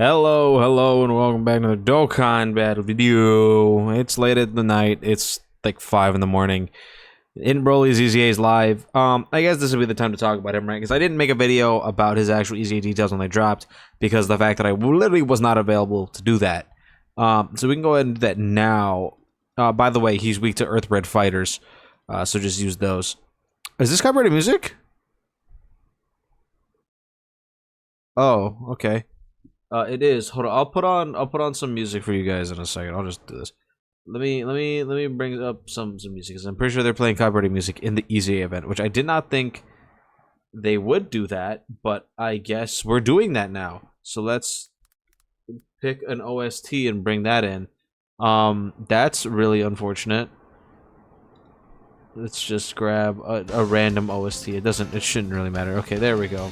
Hello, and welcome back to the Dokkan battle video. It's late at the night. It's like 5 in the morning. In Broly's EZA is live. I guess this would be the time to talk about him, right? Because I didn't make a video about his actual EZA details when they dropped because of the fact that I literally was not available to do that. So we can go ahead and do that now. By the way, he's weak to EARTH-BRED fighters, so just use those. Is this copyrighted music? Oh, okay. It is. Hold on. I'll put on some music for you guys in a second. I'll just do this. Let me bring up some music because I'm pretty sure they're playing copyrighted music in the EZA event, which I did not think they would do that, but I guess we're doing that now. So let's pick an OST and bring that in. That's really unfortunate. Let's just grab a random OST. It shouldn't really matter. Okay, there we go.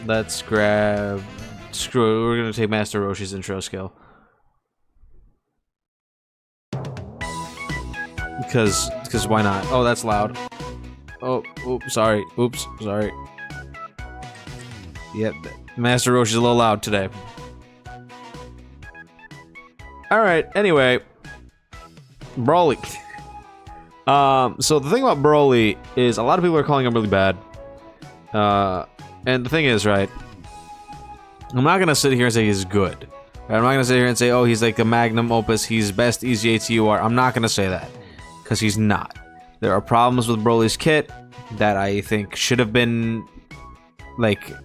Let's grab. Screw it, we're gonna take Master Roshi's intro skill. Because why not? Oh, that's loud. Oh, oops, sorry. Oops, sorry. Yep, Master Roshi's a little loud today. Alright, anyway. Broly. So the thing about Broly is a lot of people are calling him really bad. And the thing is, right, I'm not gonna sit here and say he's good. I'm not gonna sit here and say, oh, he's like a magnum opus, he's best EZA TUR. I'm not gonna say that, because he's not. There are problems with Broly's kit that I think should have been, like,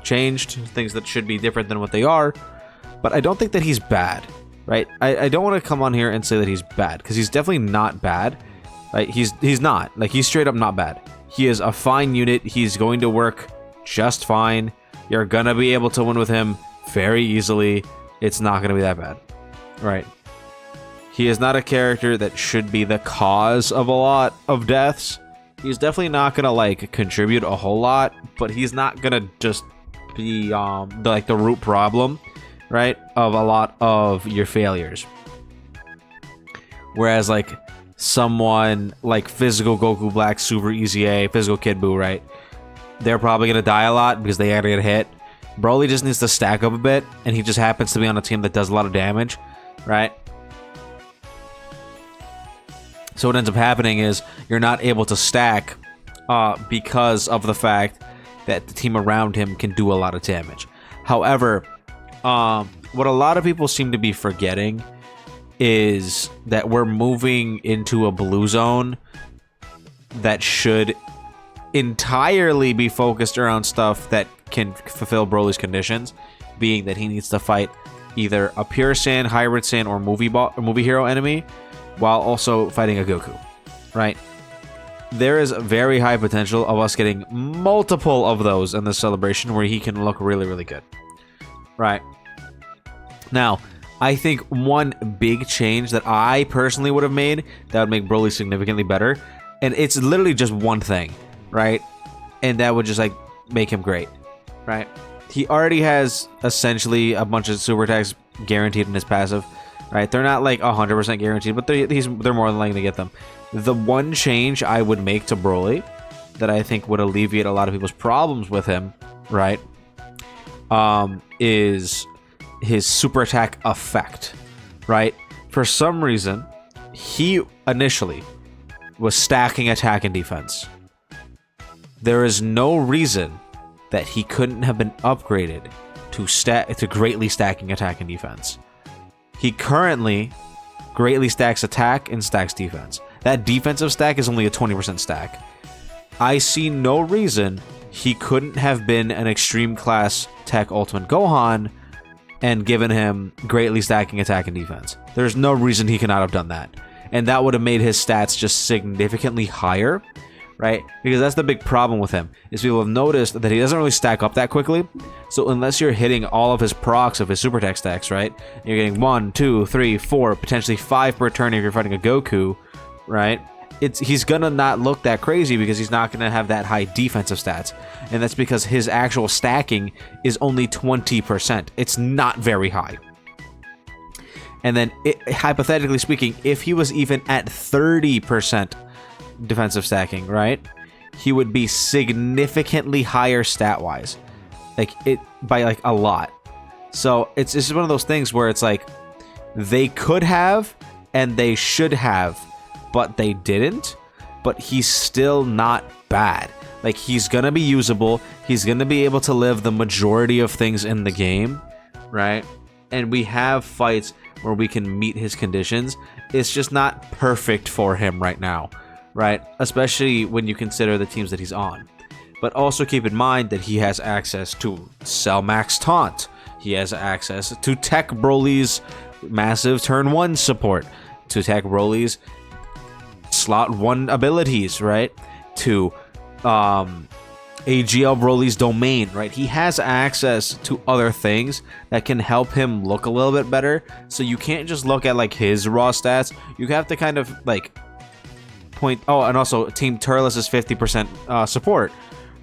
changed, things that should be different than what they are, but I don't think that he's bad, right? I don't want to come on here and say that he's bad, because he's definitely not bad, right? He's not. Like, he's straight up not bad. He is a fine unit. He's going to work just fine. You're gonna be able to win with him very easily. It's not gonna be that bad, right? He is not a character that should be the cause of a lot of deaths. He's definitely not gonna like contribute a whole lot, but he's not gonna just be the root problem, right, of a lot of your failures. Whereas like someone like Physical Goku Black Super EZA, Physical Kid Buu, right? They're probably going to die a lot because they gotta get hit. Broly just needs to stack up a bit, and he just happens to be on a team that does a lot of damage, right? So what ends up happening is you're not able to stack because of the fact that the team around him can do a lot of damage. However, what a lot of people seem to be forgetting is that we're moving into a blue zone that should entirely be focused around stuff that can fulfill Broly's conditions, being that he needs to fight either a pure Saiyan, hybrid Saiyan, or movie hero enemy, while also fighting a Goku, right? There is very high potential of us getting multiple of those in this celebration where he can look really, really good, right? Now, I think one big change that I personally would have made that would make Broly significantly better, and it's literally just one thing, right? And that would just like make him great, right? He already has essentially a bunch of super attacks guaranteed in his passive, right? They're not like 100% guaranteed, but they're more than likely to get them. The one change I would make to Broly that I think would alleviate a lot of people's problems with him, right, is his super attack effect, right? For some reason, he initially was stacking attack and defense. There is no reason that he couldn't have been upgraded to greatly stacking attack and defense. He currently greatly stacks attack and stacks defense. That defensive stack is only a 20% stack. I see no reason he couldn't have been an extreme class tech Ultimate Gohan and given him greatly stacking attack and defense. There's no reason he cannot have done that. And that would have made his stats just significantly higher, right? Because that's the big problem with him, is people have noticed that he doesn't really stack up that quickly. So unless you're hitting all of his procs of his super tech stacks, right? You're getting 1, 2, 3, 4, potentially 5 per turn if you're fighting a Goku, right? He's gonna not look that crazy because he's not gonna have that high defensive stats. And that's because his actual stacking is only 20%. It's not very high. And then, hypothetically speaking, if he was even at 30% defensive stacking, right? he would be significantly higher stat-wise. Like, it by, like, a lot. So, it's just one of those things where it's like, they could have, and they should have, but they didn't. But he's still not bad. Like, he's gonna be usable. He's gonna be able to live the majority of things in the game, right? And we have fights where we can meet his conditions. It's just not perfect for him right now, right? Especially when you consider the teams that he's on. But also keep in mind that he has access to Cell Max Taunt. He has access to Tech Broly's massive turn 1 support. To Tech Broly's slot 1 abilities, right? To AGL Broly's domain, right? He has access to other things that can help him look a little bit better. So you can't just look at like his raw stats. You have to kind of like point. Oh, and also Team Turles' 50% support,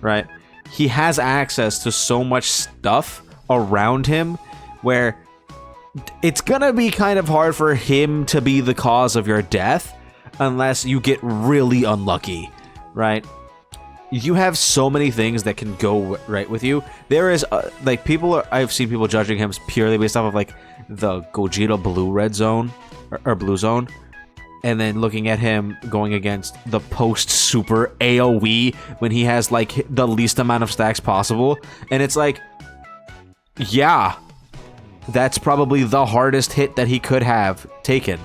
right? He has access to so much stuff around him where it's gonna be kind of hard for him to be the cause of your death unless you get really unlucky, right? You have so many things that can go right with you. There is like I've seen people judging him purely based off of like the Gogeta blue red zone or blue zone, and then looking at him going against the post super AoE when he has like the least amount of stacks possible, and it's like, yeah, that's probably the hardest hit that he could have taken.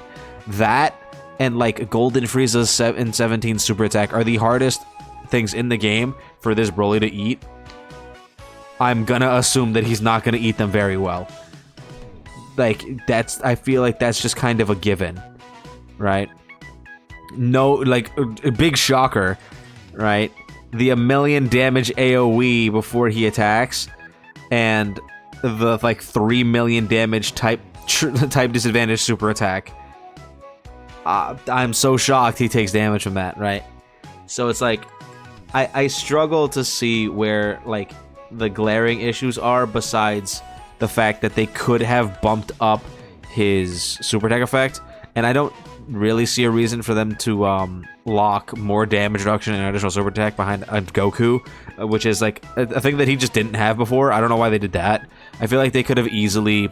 That and like Golden Frieza's 17 super attack are the hardest things in the game for this Broly to eat. I'm gonna assume that he's not gonna eat them very well. Like, I feel like that's just kind of a given, right? No, like, a big shocker, right? The 1,000,000 damage AoE before he attacks, and the like 3,000,000 damage type disadvantage super attack. I'm so shocked he takes damage from that, right? So it's like, I struggle to see where like the glaring issues are, besides the fact that they could have bumped up his super attack effect, and I don't really see a reason for them to lock more damage reduction and additional super attack behind a Goku, which is like a thing that he just didn't have before. I don't know why they did that. I feel like they could have easily,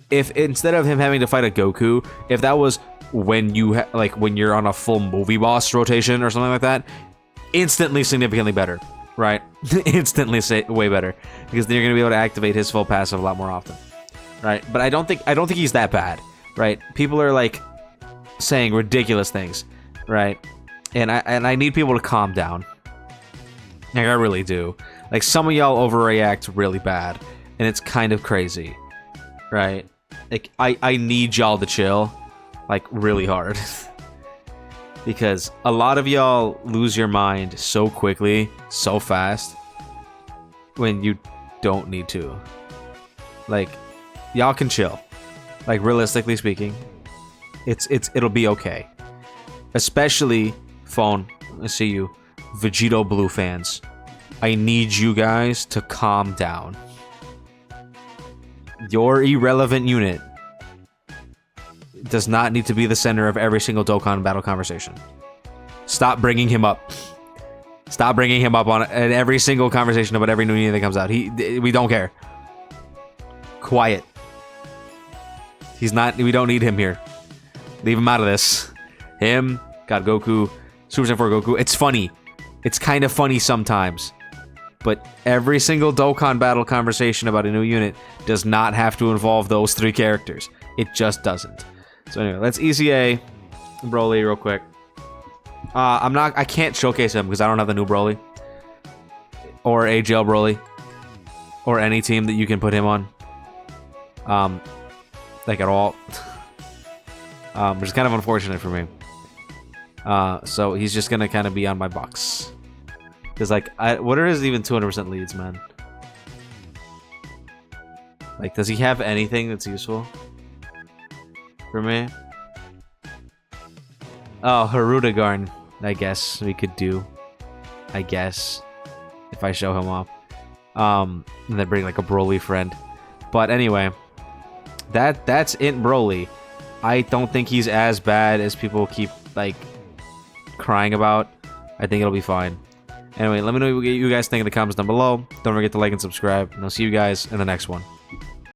if instead of him having to fight a Goku, if that was when you when you're on a full movie boss rotation or something like that, instantly significantly better, right? Instantly way better, because then you're gonna be able to activate his full passive a lot more often, right? But I don't think he's that bad, right? People are like saying ridiculous things, right? And I need people to calm down. Like, I really do. Like, some of y'all overreact really bad, and it's kind of crazy, right? Like, I need y'all to chill, like, really hard. Because a lot of y'all lose your mind so quickly, so fast, when you don't need to. Like, y'all can chill. Like, realistically speaking, it'll be okay. Especially, phone, I see you, Vegito Blue fans. I need you guys to calm down. Your irrelevant unit does not need to be the center of every single Dokkan battle conversation. Stop bringing him up. Stop bringing him up on every single conversation about every new unit that comes out. We don't care. Quiet. He's not. We don't need him here. Leave him out of this. Him, God, Goku, Super Saiyan 4 Goku. It's funny. It's kind of funny sometimes. But every single Dokkan battle conversation about a new unit does not have to involve those 3 characters. It just doesn't. So anyway, let's EZA Broly real quick. I can't showcase him because I don't have the new Broly. Or AGL Broly. Or any team that you can put him on. Like at all. Which is kind of unfortunate for me. So he's just gonna kind of be on my box. Because like, what are his even 200% leads, man? Like, does he have anything that's useful for me? Oh, Harudagarn, I guess we could do. I guess. If I show him off. And then bring like a Broly friend. But anyway. That's INT Broly. I don't think he's as bad as people keep like crying about. I think it'll be fine. Anyway, let me know what you guys think in the comments down below. Don't forget to like and subscribe, and I'll see you guys in the next one.